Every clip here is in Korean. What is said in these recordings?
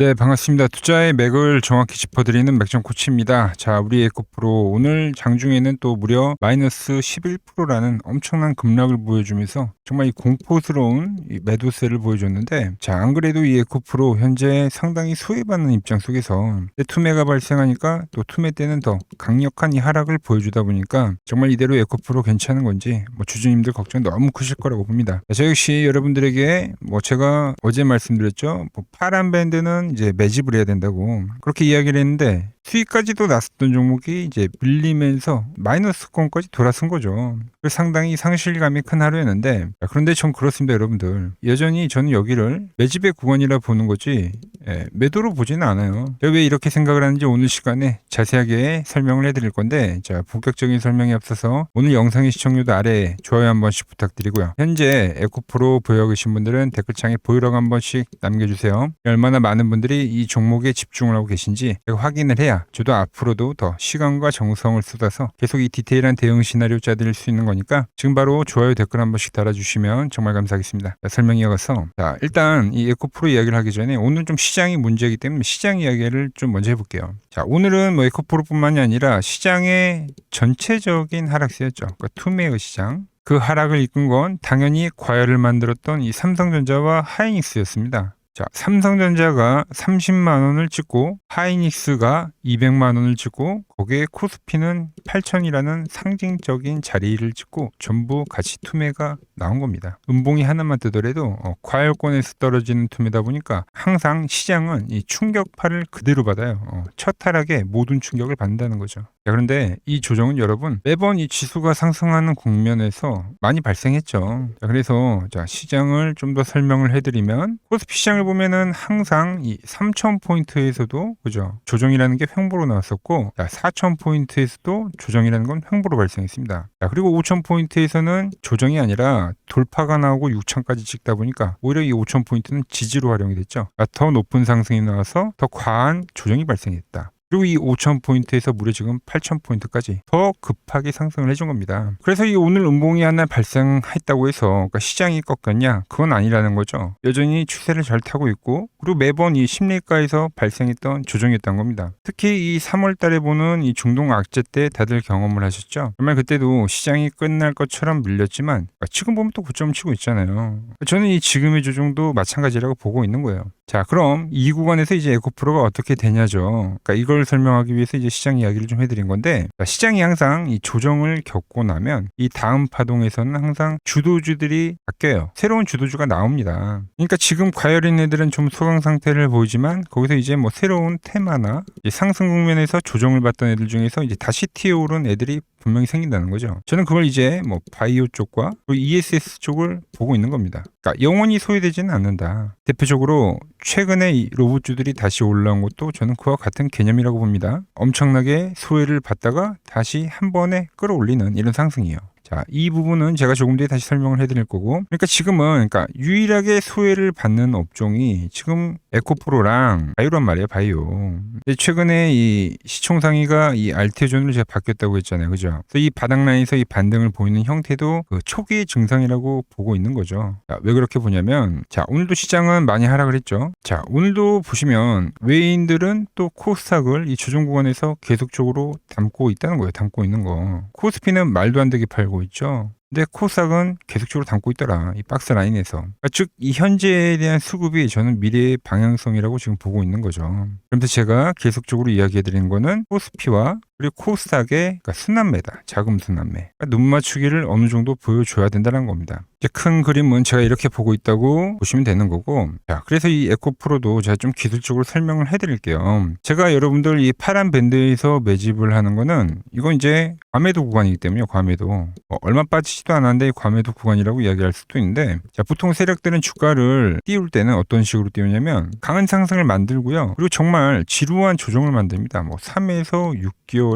네, 반갑습니다. 투자의 맥을 정확히 짚어드리는 맥정 코치입니다. 자, 우리 에코프로 오늘 장중에는 또 무려 마이너스 11%라는 엄청난 급락을 보여주면서 정말 이 공포스러운 이 매도세를 보여줬는데, 자, 안 그래도 이 에코프로 현재 상당히 소외받는 입장 속에서 투매가 발생하니까 또 투매 때는 더 강력한 이 하락을 보여주다 보니까 정말 이대로 에코프로 괜찮은 건지 주주님들 걱정 너무 크실 거라고 봅니다. 자, 저 역시 여러분들에게 제가 어제 말씀드렸죠. 파란 밴드는 이제 매집을 해야 된다고 그렇게 이야기를 했는데, 수익까지도 났었던 종목이 이제 밀리면서 마이너스권까지 돌아선 거죠. 상당히 상실감이 큰 하루였는데, 그런데 전 그렇습니다, 여러분들. 여전히 저는 여기를 매집의 구간이라 보는 거지 매도로 보지는 않아요. 제가 왜 이렇게 생각을 하는지 오늘 시간에 자세하게 설명을 해드릴 건데, 자, 본격적인 설명에 앞서서 오늘 영상의 시청률도 아래에 좋아요 한 번씩 부탁드리고요. 현재 에코프로 보유하고 계신 분들은 댓글창에 보유라고 한 번씩 남겨주세요. 얼마나 많은 분들이 이 종목에 집중을 하고 계신지 제가 확인을 해야 저도 앞으로도 더 시간과 정성을 쏟아서 계속 이 디테일한 대응 시나리오 짜드릴 수 있는 거니까 지금 바로 좋아요 댓글 한 번씩 달아주시면 정말 감사하겠습니다. 자, 설명 이어가서, 자, 일단 이 에코프로 이야기를 하기 전에 오늘 좀 시장이 문제이기 때문에 시장 이야기를 좀 먼저 해볼게요. 자, 오늘은 에코프로뿐만이 아니라 시장의 전체적인 하락세였죠. 그러니까 투매의 시장. 그 하락을 이끈 건 당연히 과열을 만들었던 이 삼성전자와 하이닉스였습니다. 자, 삼성전자가 30만 원을 찍고 하이닉스가 200만 원을 찍고 거기에 코스피는 8천이라는 상징적인 자리를 찍고 전부 같이 투매가 나온 겁니다. 음봉이 하나만 뜨더라도 과열권에서 떨어지는 투매다 보니까 항상 시장은 이 충격파를 그대로 받아요. 첫 하락에 모든 충격을 받는다는 거죠. 자, 그런데 이 조정은 여러분 매번 이 지수가 상승하는 국면에서 많이 발생했죠. 자, 그래서 시장을 좀 더 설명을 해드리면, 코스피 시장을 보면은 항상 이 3,000포인트에서도 그죠, 조정이라는 게 횡보로 나왔었고, 4,000포인트에서도 조정이라는 건 횡보로 발생했습니다. 자, 그리고 5,000포인트에서는 조정이 아니라 돌파가 나오고 6,000까지 찍다 보니까 오히려 이 5,000포인트는 지지로 활용이 됐죠. 더 높은 상승이 나와서 더 과한 조정이 발생했다. 그리고 이 5,000포인트에서 무려 지금 8,000포인트까지 더 급하게 상승을 해준 겁니다. 그래서 이 오늘 음봉이 하나 발생했다고 해서 그러니까 시장이 꺾였냐? 그건 아니라는 거죠. 여전히 추세를 잘 타고 있고, 그리고 매번 이 심리가에서 발생했던 조정이었던 겁니다. 특히 이 3월 달에 보는 이 중동 악재 때 다들 경험을 하셨죠? 정말 그때도 시장이 끝날 것처럼 밀렸지만 지금 보면 또 고점 치고 있잖아요. 저는 이 지금의 조정도 마찬가지라고 보고 있는 거예요. 자, 그럼 이 구간에서 이제 에코프로가 어떻게 되냐죠. 그러니까 이걸 설명하기 위해서 이제 시장 이야기를 좀 해드린 건데, 시장이 항상 이 조정을 겪고 나면 이 다음 파동에서는 항상 주도주들이 바뀌어요. 새로운 주도주가 나옵니다. 그러니까 지금 과열인 애들은 좀 소강 상태를 보이지만 거기서 이제 새로운 테마나 상승 국면에서 조정을 받던 애들 중에서 이제 다시 튀어오른 애들이 분명히 생긴다는 거죠. 저는 그걸 이제 바이오 쪽과 ESS 쪽을 보고 있는 겁니다. 그러니까 영원히 소외되지는 않는다. 대표적으로 최근에 이 로봇주들이 다시 올라온 것도 저는 그와 같은 개념이라고 봅니다. 엄청나게 소외를 받다가 다시 한 번에 끌어올리는 이런 상승이에요. 자, 이 부분은 제가 조금 뒤에 다시 설명을 해드릴 거고, 그러니까 지금은 유일하게 소외를 받는 업종이 지금 에코프로랑 바이오란 말이에요, 바이오. 최근에 이 시총상위가 이 알테존으로 제가 바뀌었다고 했잖아요, 그죠? 그래서 이 바닥라인에서 이 반등을 보이는 형태도 그 초기 증상이라고 보고 있는 거죠. 자, 왜 그렇게 보냐면, 자, 오늘도 시장은 많이 하락을 했죠. 자, 오늘도 보시면 외인들은 또 코스닥을 이 조정 구간에서 계속적으로 담고 있다는 거예요, 담고 있는 거. 코스피는 말도 안 되게 팔고 있죠. 근데 코스닥은 계속적으로 담고 있더라, 이 박스 라인에서. 그러니까 즉 이 현재에 대한 수급이 저는 미래의 방향성이라고 지금 보고 있는 거죠. 그런데 제가 계속적으로 이야기해 드리는 거는 코스피와 그리고 코스닥의 순환매다. 자금 순환매. 눈 맞추기를 어느 정도 보여줘야 된다는 겁니다. 이제 큰 그림은 제가 이렇게 보고 있다고 보시면 되는 거고, 자, 그래서 이 에코프로도 제가 좀 기술적으로 설명을 해드릴게요. 제가 여러분들 이 파란 밴드에서 매집을 하는 거는 이건 이제 과매도 구간이기 때문에, 과매도 얼마 빠지지도 않았는데 과매도 구간이라고 이야기할 수도 있는데, 자, 보통 세력들은 주가를 띄울 때는 어떤 식으로 띄우냐면 강한 상승을 만들고요, 그리고 정말 지루한 조정을 만듭니다. 3에서 6개월에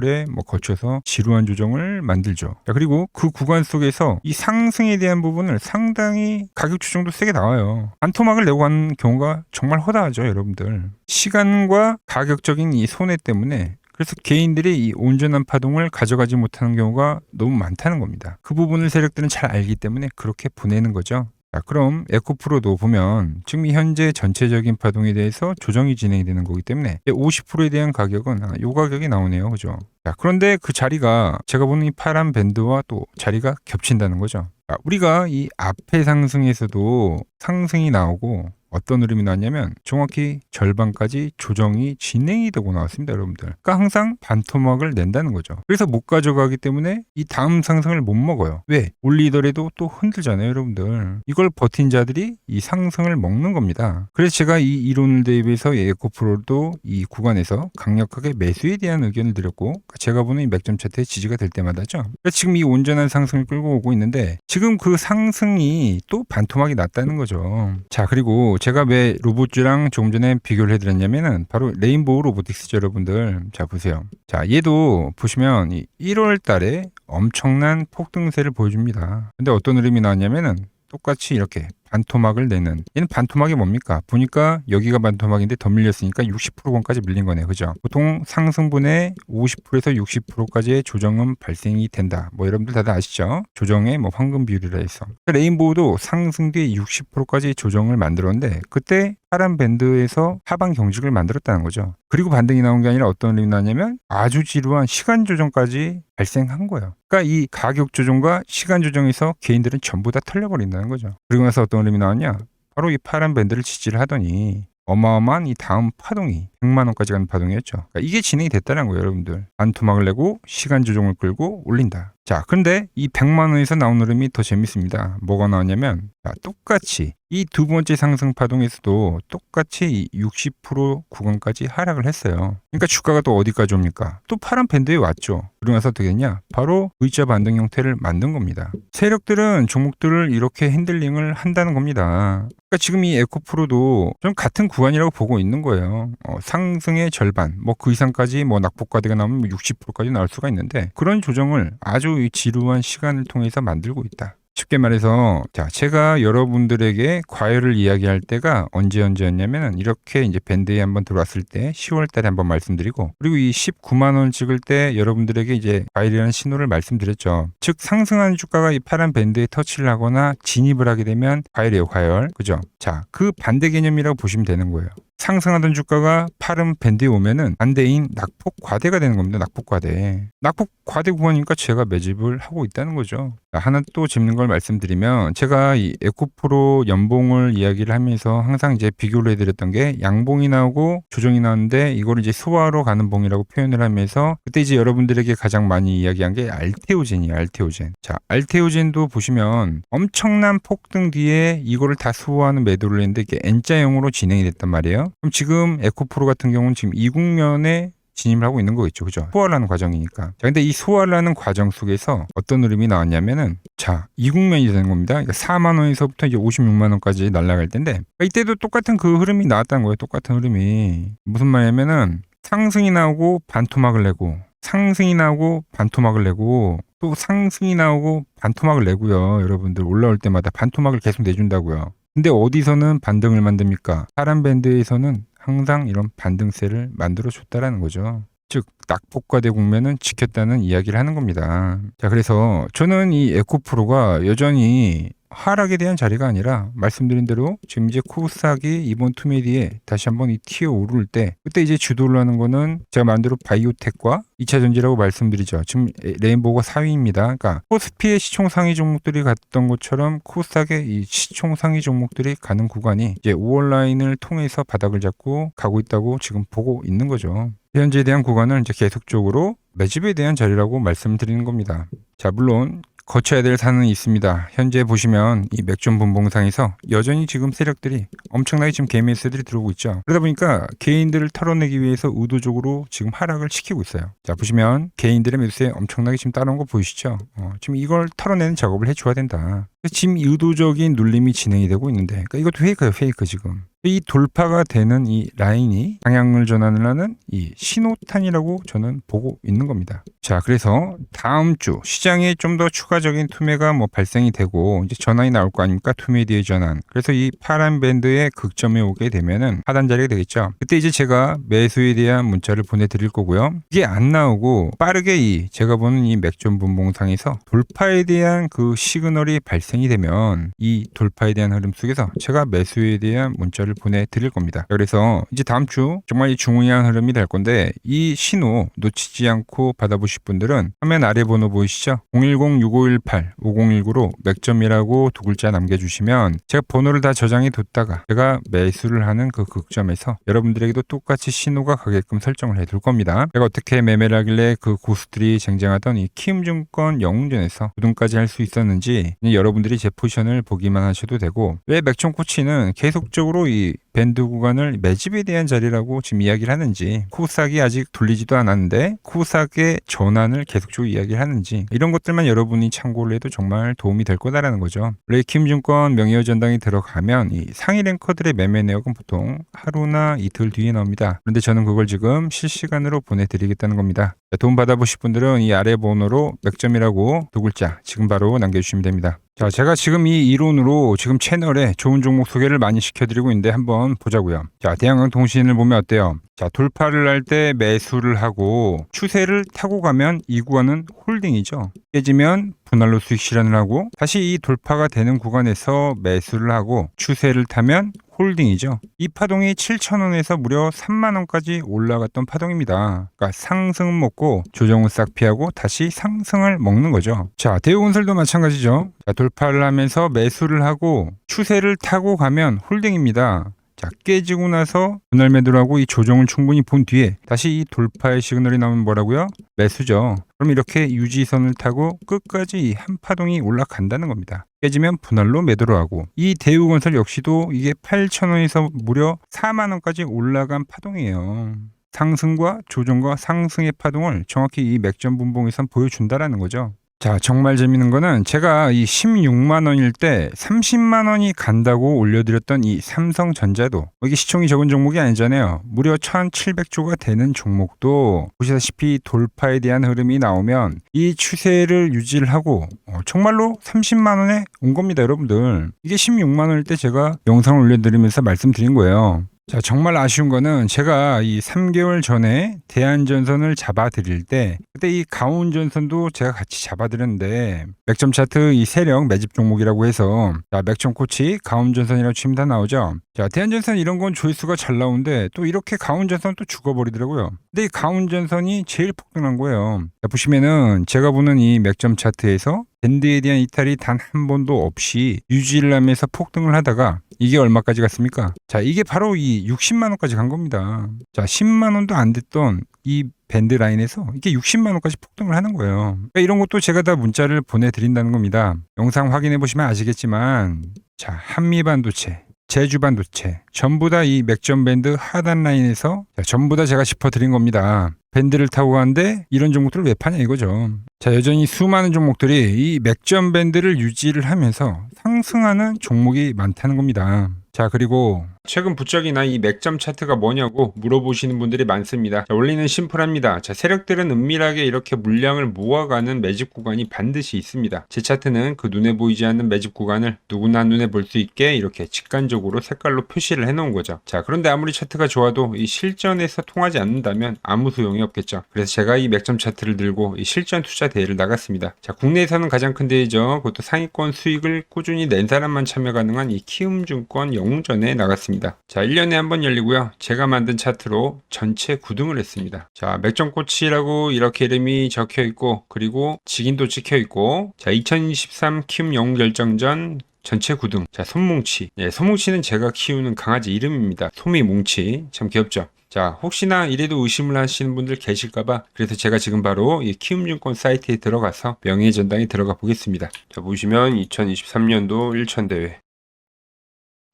거쳐서 지루한 조정을 만들죠. 자, 그리고 그 구간 속에서 이 상승에 대한 부분을 상당히 가격 조정도 세게 나와요. 반토막을 내고 가는 경우가 정말 허다하죠, 여러분들. 시간과 가격적인 이 손해 때문에, 그래서 개인들이 이 온전한 파동을 가져가지 못하는 경우가 너무 많다는 겁니다. 그 부분을 세력들은 잘 알기 때문에 그렇게 보내는 거죠. 자, 그럼 에코프로도 보면 지금 현재 전체적인 파동에 대해서 조정이 진행이 되는 거기 때문에 50%에 대한 가격은 요 가격이 나오네요. 그죠? 자, 그런데 그 자리가 제가 보는 이 파란 밴드와 또 자리가 겹친다는 거죠. 자, 우리가 이 앞에 상승에서도 상승이 나오고 어떤 흐름이 나왔냐면 정확히 절반까지 조정이 진행이 되고 나왔습니다, 여러분들. 그러니까 항상 반토막을 낸다는 거죠. 그래서 못 가져가기 때문에 이 다음 상승을 못 먹어요. 왜? 올리더라도 또 흔들잖아요, 여러분들. 이걸 버틴 자들이 이 상승을 먹는 겁니다. 그래서 제가 이 이론을 대입해서 에코프로도 이 구간에서 강력하게 매수에 대한 의견을 드렸고 제가 보는 이 맥점 차트의 지지가 될 때마다죠. 그러니까 지금 이 온전한 상승을 끌고 오고 있는데 지금 그 상승이 또 반토막이 났다는 거죠. 자, 그리고 제가 왜 로봇주랑 조금 전에 비교를 해드렸냐면은 바로 레인보우 로보틱스죠, 여러분들. 자, 보세요. 자, 얘도 보시면 1월 달에 엄청난 폭등세를 보여줍니다. 근데 어떤 흐름이 나왔냐면은 똑같이 이렇게 반토막을 내는, 얘는 반토막이 뭡니까? 보니까 여기가 반토막인데 더 밀렸으니까 60%권까지 밀린 거네요. 그죠? 보통 상승분의 50%에서 60%까지의 조정은 발생이 된다. 뭐 여러분들 다들 아시죠? 조정의 뭐 황금 비율이라 해서. 레인보우도 상승 뒤에 60%까지 조정을 만들었는데 그때 파란 밴드에서 하방 경직을 만들었다는 거죠. 그리고 반등이 나온 게 아니라 어떤 흐름이 나냐면 아주 지루한 시간 조정까지 발생한 거예요. 그러니까 이 가격 조정과 시간 조정에서 개인들은 전부 다 털려버린다는 거죠. 그리고 나서 어떤 흐름이 나왔냐? 바로 이 파란 밴드를 지지를 하더니 어마어마한 이 다음 파동이 100만 원까지 가는 파동이었죠. 그러니까 이게 진행이 됐다는 거예요, 여러분들. 반토막을 내고 시간 조정을 끌고 올린다. 자, 근데 이 100만 원에서 나온 흐름이 더 재밌습니다. 뭐가 나왔냐면 자, 똑같이 이 두 번째 상승 파동에서도 똑같이 60% 구간까지 하락을 했어요. 그러니까 주가가 또 어디까지 옵니까? 또 파란 밴드에 왔죠. 그러고 나서 어떻게 했냐? 바로 V자 반등 형태를 만든 겁니다. 세력들은 종목들을 이렇게 핸들링을 한다는 겁니다. 그러니까 지금 이 에코프로도 좀 같은 구간이라고 보고 있는 거예요. 상승의 절반, 뭐 그 이상까지 뭐 낙폭과대가 나오면 60%까지 나올 수가 있는데 그런 조정을 아주 지루한 시간을 통해서 만들고 있다. 쉽게 말해서 자, 제가 여러분들에게 과열을 이야기할 때가 언제였냐면은 이렇게 이제 밴드에 한번 들어왔을 때 10월 달에 한번 말씀드리고 그리고 이 19만 원 찍을 때 여러분들에게 이제 과열이라는 신호를 말씀드렸죠. 즉 상승하는 주가가 이 파란 밴드에 터치를 하거나 진입을 하게 되면 과열이에요, 과열. 그죠? 자, 그 반대 개념이라고 보시면 되는 거예요. 상승하던 주가가 파란 밴드에 오면은 반대인 낙폭 과대가 되는 겁니다. 낙폭 과대. 낙폭 과대 구간이니까 제가 매집을 하고 있다는 거죠. 하나 또 재밌는 걸 말씀드리면 제가 이 에코프로 연봉을 이야기를 하면서 항상 이제 비교를 해드렸던 게 양봉이 나오고 조정이 나오는데 이걸 이제 소화로 가는 봉이라고 표현을 하면서 그때 이제 여러분들에게 가장 많이 이야기한 게 알테오젠이에요. 알테오젠. 자, 알테오젠도 보시면 엄청난 폭등 뒤에 이거를 다 소화하는 매도를 했는데 이게 N자형으로 진행이 됐단 말이에요. 그럼 지금 에코프로 같은 경우는 지금 이국면에 진입을 하고 있는 거겠죠. 그죠? 소화를 하는 과정이니까. 자, 근데 이 소화를 하는 과정 속에서 어떤 흐름이 나왔냐면은 자, 이국면이 되는 겁니다. 그러니까 4만 원에서부터 이제 56만 원까지 날아갈 텐데 그러니까 이때도 똑같은 그 흐름이 나왔다는 거예요. 똑같은 흐름이. 무슨 말이냐면은 상승이 나오고 반토막을 내고 상승이 나오고 반토막을 내고 또 상승이 나오고 반토막을 내고요. 여러분들 올라올 때마다 반토막을 계속 내준다고요. 근데 어디서는 반등을 만듭니까? 파란 밴드에서는 항상 이런 반등세를 만들어줬다라는 거죠. 즉 낙폭과대 국면은 지켰다는 이야기를 하는 겁니다. 자, 그래서 저는 이 에코프로가 여전히 하락에 대한 자리가 아니라 말씀드린 대로 지금 이제 코스닥이 이번 투메디에 다시 한번 이 튀어 오를 때 그때 이제 주도를 하는 거는 제가 말대로 바이오텍과 2차 전지라고 말씀드리죠. 지금 레인보우가 4위입니다. 그러니까 코스피의 시총 상위 종목들이 갔던 것처럼 코스닥의 이 시총 상위 종목들이 가는 구간이 이제 5월 라인을 통해서 바닥을 잡고 가고 있다고 지금 보고 있는 거죠. 현재에 대한 구간을 이제 계속적으로 매집에 대한 자리라고 말씀드리는 겁니다. 자, 물론 거쳐야 될 산은 있습니다. 현재 보시면 이 맥점 분봉상에서 여전히 지금 세력들이 엄청나게 지금 개미 매수들이 들어오고 있죠. 그러다 보니까 개인들을 털어내기 위해서 의도적으로 지금 하락을 시키고 있어요. 자, 보시면 개인들의 매수에 엄청나게 지금 따라온 거 보이시죠? 지금 이걸 털어내는 작업을 해줘야 된다. 지금 의도적인 눌림이 진행이 되고 있는데 그러니까 이것도 페이크예요, 페이크 지금. 이 돌파가 되는 이 라인이 방향을 전환을 하는 이 신호탄이라고 저는 보고 있는 겁니다. 자, 그래서 다음 주 시장에 좀 더 추가적인 투매가 뭐 발생이 되고 이제 전환이 나올 거 아닙니까? 투매 뒤의 전환. 그래서 이 파란 밴드의 극점에 오게 되면은 하단 자리가 되겠죠. 그때 이제 제가 매수에 대한 문자를 보내드릴 거고요. 이게 안 나오고 빠르게 이 제가 보는 이 맥점 분봉상에서 돌파에 대한 그 시그널이 발생이 되면 이 돌파에 대한 흐름 속에서 제가 매수에 대한 문자를 보내드릴 겁니다. 그래서 이제 다음 주 정말 이 중요한 흐름이 될 건데 이 신호 놓치지 않고 받아보실 분들은 화면 아래 번호 보이시죠? 010-6518-5019로 맥점이라고 두 글자 남겨주시면 제가 번호를 다 저장해 뒀다가 제가 매수를 하는 그 극점에서 여러분들에게도 똑같이 신호가 가게끔 설정을 해둘 겁니다. 제가 어떻게 매매를 하길래 그 고수들이 쟁쟁하던 이 키움증권 영웅전에서 우등까지 할 수 있었는지 여러분들이 제 포지션을 보기만 하셔도 되고, 왜 맥점 코치는 계속적으로 이 밴드 구간을 매집에 대한 자리라고 지금 이야기를 하는지, 코스닥이 아직 돌리지도 않았는데 코스닥의 전환을 계속적으로 이야기를 하는지, 이런 것들만 여러분이 참고를 해도 정말 도움이 될 거다라는 거죠. 원래 키움증권 명예의 전당이 들어가면 이 상위 랭커들의 매매 내역은 보통 하루나 이틀 뒤에 나옵니다. 그런데 저는 그걸 지금 실시간으로 보내드리겠다는 겁니다. 도움 받아보실 분들은 이 아래 번호로 맥점이라고 두 글자 지금 바로 남겨주시면 됩니다. 자, 제가 지금 이 이론으로 지금 채널에 좋은 종목 소개를 많이 시켜드리고 있는데 한번 보자고요. 자, 대한항공통신을 보면 어때요? 자, 돌파를 할 때 매수를 하고 추세를 타고 가면 이 구간은 홀딩이죠. 깨지면 분할로 수익 실현을 하고 다시 이 돌파가 되는 구간에서 매수를 하고 추세를 타면 홀딩이죠. 이 파동이 7,000원에서 무려 3만원까지 올라갔던 파동입니다. 그러니까 상승 먹고 조정은 싹 피하고 다시 상승을 먹는 거죠. 자, 대우건설도 마찬가지죠. 자, 돌파를 하면서 매수를 하고 추세를 타고 가면 홀딩입니다. 자, 깨지고 나서 분할 매도를 하고 이 조정을 충분히 본 뒤에 다시 이 돌파의 시그널이 나오면 뭐라고요? 매수죠. 그럼 이렇게 유지선을 타고 끝까지 이 한 파동이 올라간다는 겁니다. 깨지면 분할로 매도를 하고, 이 대우건설 역시도 이게 8,000원에서 무려 4만원까지 올라간 파동이에요. 상승과 조정과 상승의 파동을 정확히 이 맥점 분봉에서 보여준다라는 거죠. 자, 정말 재밌는 거는 제가 이 16만 원일 때 30만 원이 간다고 올려드렸던 이 삼성전자도, 이게 시총이 적은 종목이 아니잖아요. 무려 1,700조가 되는 종목도 보시다시피 돌파에 대한 흐름이 나오면 이 추세를 유지를 하고 정말로 30만 원에 온 겁니다, 여러분들. 이게 16만 원일 때 제가 영상을 올려드리면서 말씀드린 거예요. 자, 정말 아쉬운 거는 제가 이 3개월 전에 대한전선을 잡아드릴 때 그때 이 가온전선도 제가 같이 잡아드렸는데 맥점 차트 이 세력 매집 종목이라고 해서, 자, 맥점 코치 가온전선이라고 치면 다 나오죠. 자, 대한전선 이런 건 조회수가 잘 나오는데 또 이렇게 가온전선 또 죽어버리더라고요. 근데 이 가온전선이 제일 폭등한 거예요. 자, 보시면은 제가 보는 이 맥점 차트에서 밴드에 대한 이탈이 단 한 번도 없이 유지를 하면서 폭등을 하다가 이게 얼마까지 갔습니까? 자, 이게 바로 이 60만 원까지 간 겁니다. 자, 10만 원도 안 됐던 이 밴드 라인에서 이게 60만 원까지 폭등을 하는 거예요. 그러니까 이런 것도 제가 다 문자를 보내드린다는 겁니다. 영상 확인해 보시면 아시겠지만, 자, 한미반도체, 제주반도체 전부 다 이 맥점 밴드 하단 라인에서 전부 다 제가 짚어드린 겁니다. 밴드를 타고 가는데 이런 종목들을 왜 파냐 이거죠. 자, 여전히 수많은 종목들이 이 맥점 밴드를 유지를 하면서 상승하는 종목이 많다는 겁니다. 자, 그리고 최근 부쩍이나 이 맥점 차트가 뭐냐고 물어보시는 분들이 많습니다. 자, 원리는 심플합니다. 자, 세력들은 은밀하게 이렇게 물량을 모아가는 매집 구간이 반드시 있습니다. 제 차트는 그 눈에 보이지 않는 매집 구간을 누구나 눈에 볼 수 있게 이렇게 직관적으로 색깔로 표시를 해놓은 거죠. 자, 그런데 아무리 차트가 좋아도 이 실전에서 통하지 않는다면 아무 소용이 없겠죠. 그래서 제가 이 맥점 차트를 들고 이 실전 투자 대회를 나갔습니다. 자, 국내에서는 가장 큰 대회죠. 그것도 상위권 수익을 꾸준히 낸 사람만 참여 가능한 이 키움증권 영웅전에 나갔습니다. 자, 1년에 한 번 열리고요. 제가 만든 차트로 전체 9등을 했습니다. 자, 맥점 코치라고 이렇게 이름이 적혀 있고, 그리고 직인도 찍혀 있고, 자, 2023 키움 영웅 결정전 전체 9등. 자, 솜뭉치. 네, 솜뭉치는 제가 키우는 강아지 이름입니다. 솜이뭉치. 참 귀엽죠? 자, 혹시나 이래도 의심을 하시는 분들 계실까봐 그래서 제가 지금 바로 이 키움증권 사이트에 들어가서 명예의 전당에 들어가 보겠습니다. 자, 보시면 2023년도 1천대회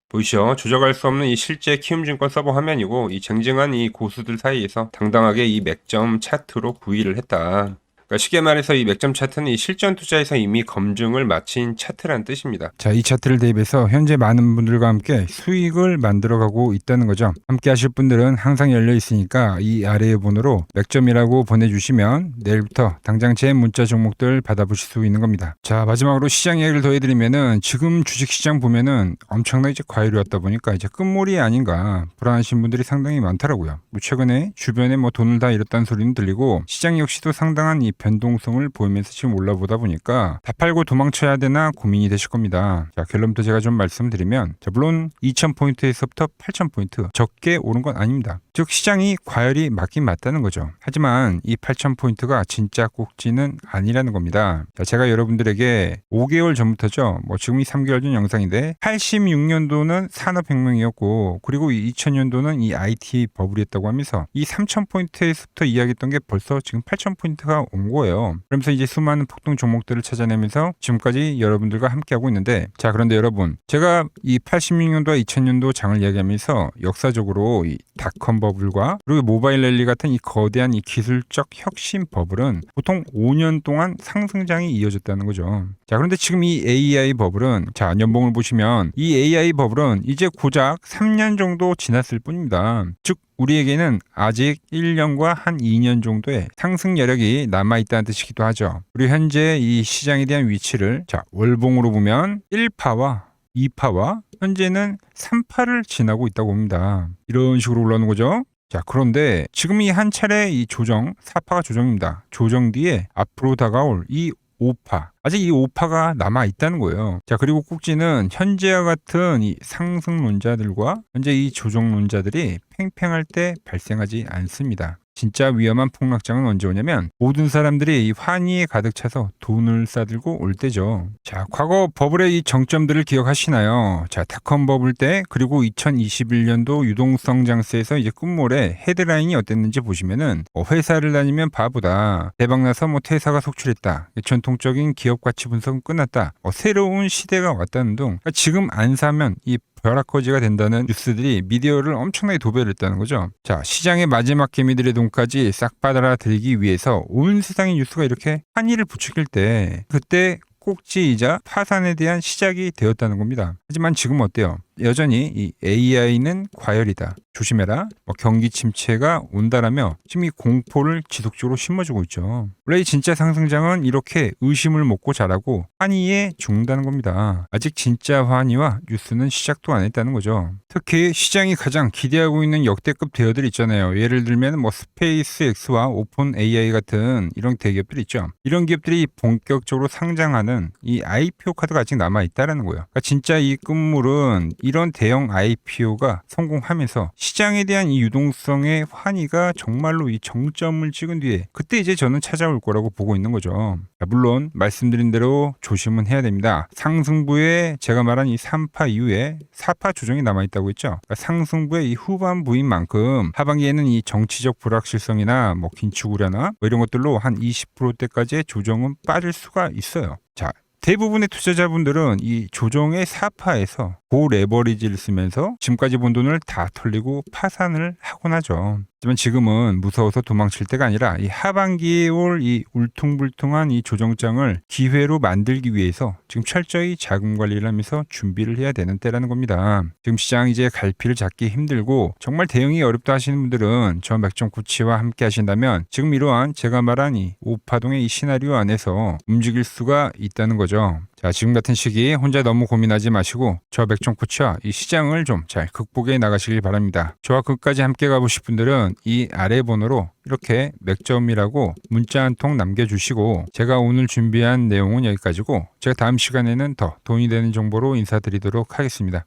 보이시죠? 조작할 수 없는 이 실제 키움증권 서버 화면이고, 이 쟁쟁한 이 고수들 사이에서 당당하게 이 맥점 차트로 구위를 했다. 그러니까 쉽게 말해서 이 맥점 차트는 이 실전 투자에서 이미 검증을 마친 차트란 뜻입니다. 자, 이 차트를 대입해서 현재 많은 분들과 함께 수익을 만들어가고 있다는 거죠. 함께 하실 분들은 항상 열려 있으니까 이 아래의 번호로 맥점이라고 보내주시면 내일부터 당장 제 문자 종목들 받아보실 수 있는 겁니다. 자, 마지막으로 시장 이야기를 더 해드리면은 지금 주식시장 보면은 엄청나게 이제 과열이 왔다 보니까 이제 끝물이 아닌가 불안하신 분들이 상당히 많더라고요. 뭐 최근에 주변에 뭐 돈을 다 잃었다는 소리는 들리고 시장 역시도 상당한 이 변동성을 보이면서 지금 올라보다 보니까 다 팔고 도망쳐야 되나 고민이 되실 겁니다. 자, 결론부터 제가 좀 말씀드리면, 자, 물론 2000포인트에서부터 8000포인트 적게 오른 건 아닙니다. 즉 시장이 과열이 맞긴 맞다는 거죠. 하지만 이 8000포인트가 진짜 꼭지는 아니라는 겁니다. 자, 제가 여러분들에게 5개월 전부터죠. 뭐 지금이 3개월 전 영상인데 86년도는 산업혁명이었고 그리고 이 2000년도는 이 IT 버블이었다고 하면서 이 3000포인트에서부터 이야기했던 게 벌써 지금 8000포인트가 온 거예요. 그러면서 이제 수많은 폭등 종목들을 찾아내면서 지금까지 여러분들과 함께하고 있는데, 자, 그런데 여러분, 제가 이 86년도와 2000년도 장을 이야기하면서 역사적으로 이 닷컴 버블과 그리고 모바일 랠리 같은 이 거대한 이 기술적 혁신 버블은 보통 5년 동안 상승장이 이어졌다는 거죠. 자, 그런데 지금 이 AI 버블은, 자, 연봉을 보시면 이 AI 버블은 이제 고작 3년 정도 지났을 뿐입니다. 즉 우리에게는 아직 1년과 한 2년 정도의 상승 여력이 남아있다는 뜻이기도 하죠. 그리고 현재 이 시장에 대한 위치를, 자, 월봉으로 보면 1파와 2파와 현재는 3파를 지나고 있다고 봅니다. 이런 식으로 올라오는 거죠. 자, 그런데 지금 이 한 차례 이 조정, 4파가 조정입니다. 조정 뒤에 앞으로 다가올 이 5파. 아직 이 5파가 남아 있다는 거예요. 자, 그리고 꼭지는 현재와 같은 이 상승론자들과 현재 이 조정론자들이 팽팽할 때 발생하지 않습니다. 진짜 위험한 폭락장은 언제 오냐면 모든 사람들이 이 환희에 가득 차서 돈을 싸들고 올 때죠. 자, 과거 버블의 이 정점들을 기억하시나요? 자, 닷컴 버블 때 그리고 2021년도 유동성 장세에서 이제 끝물에 헤드라인이 어땠는지 보시면은 회사를 다니면 바보다, 대박나서 뭐 퇴사가 속출했다, 전통적인 기업 가치 분석은 끝났다, 새로운 시대가 왔다는 등, 그러니까 지금 안 사면 이 벼락거지가 된다는 뉴스들이 미디어를 엄청나게 도배했다는 거죠. 자, 시장의 마지막 개미들의 돈까지 싹 빨아들이기 위해서 온 세상의 뉴스가 이렇게 한이를 부추길 때 그때 꼭지이자 파산에 대한 시작이 되었다는 겁니다. 하지만 지금 어때요? 여전히 이 AI는 과열이다, 조심해라, 경기 침체가 온다라며 지금 이 공포를 지속적으로 심어주고 있죠. 원래 이 진짜 상승장은 이렇게 의심을 먹고 자라고 환희에 죽는다는 겁니다. 아직 진짜 환희와 뉴스는 시작도 안 했다는 거죠. 특히 시장이 가장 기대하고 있는 역대급 대여들 있잖아요. 예를 들면 뭐 스페이스X와 오픈 AI 같은 이런 대기업들이 있죠. 이런 기업들이 본격적으로 상장하는 이 IPO 카드가 아직 남아 있다라는 거예요. 그러니까 진짜 이 끝물은 이런 대형 IPO가 성공하면서 시장에 대한 이 유동성의 환희가 정말로 이 정점을 찍은 뒤에 그때 이제 저는 찾아올 거라고 보고 있는 거죠. 물론 말씀드린 대로 조심은 해야 됩니다. 상승부에 제가 말한 이 3파 이후에 4파 조정이 남아있다고 했죠. 그러니까 상승부의 이 후반부인 만큼 하반기에는 이 정치적 불확실성이나 뭐 긴축 우려나 뭐 이런 것들로 한 20%대까지의 조정은 빠질 수가 있어요. 자, 대부분의 투자자분들은 이 조정의 4파에서 고레버리지를 쓰면서 지금까지 본 돈을 다 털리고 파산을 하곤 하죠. 하지만 지금은 무서워서 도망칠 때가 아니라 이 하반기에 올 이 울퉁불퉁한 이 조정장을 기회로 만들기 위해서 지금 철저히 자금 관리를 하면서 준비를 해야 되는 때라는 겁니다. 지금 시장 이제 갈피를 잡기 힘들고 정말 대응이 어렵다 하시는 분들은 저 맥점코치와 함께 하신다면 지금 이러한 제가 말한 이 5파동의 이 시나리오 안에서 움직일 수가 있다는 거죠. 자, 지금 같은 시기 혼자 너무 고민하지 마시고 저 맥점코치와 이 시장을 좀 잘 극복해 나가시길 바랍니다. 저와 끝까지 함께 가보실 분들은 이 아래 번호로 이렇게 맥점이라고 문자 한 통 남겨주시고, 제가 오늘 준비한 내용은 여기까지고 제가 다음 시간에는 더 돈이 되는 정보로 인사드리도록 하겠습니다.